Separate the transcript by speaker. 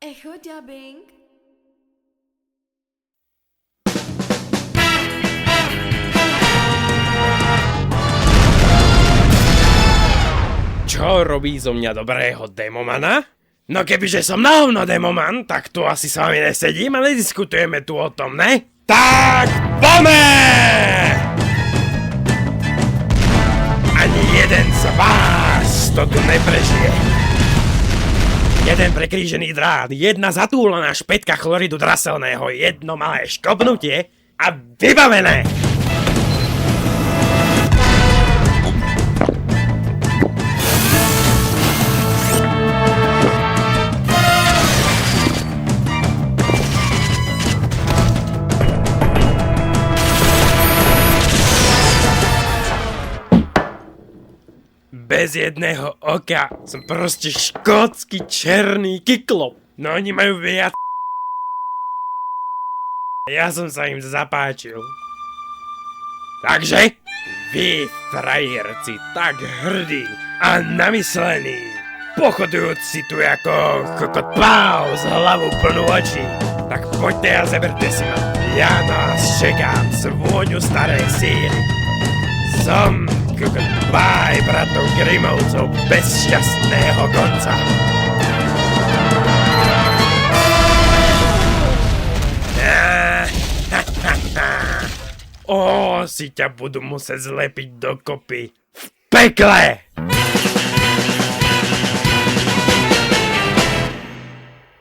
Speaker 1: Echo dubbing.
Speaker 2: Čo robí zo mňa dobrého demomana? No kebyže som na hovno demoman, tak tu asi s vami nesedím a nediskutujeme tu o tom, ne? Tak poďme! Ani jeden z vás to tu neprežije. Jeden prekrížený drát, jedna zatúlená špetka chloridu draselného, jedno malé škopnutie a vybavené! Bez jedného oka som proste škótsky černý kyklop. No oni majú viac. Ja som sa im zapáčil. Takže, vy frajerci tak hrdí a namyslení, pochodujúci tu ako kokot páv z hlavu plnú očí, tak poďte a zeberte si ma. Ja nás čekám s vôňu starej síry. Som kokot báj bratov Grimovcov bez šťastného konca. Si ťa budú musieť zlepiť dokopy v pekle!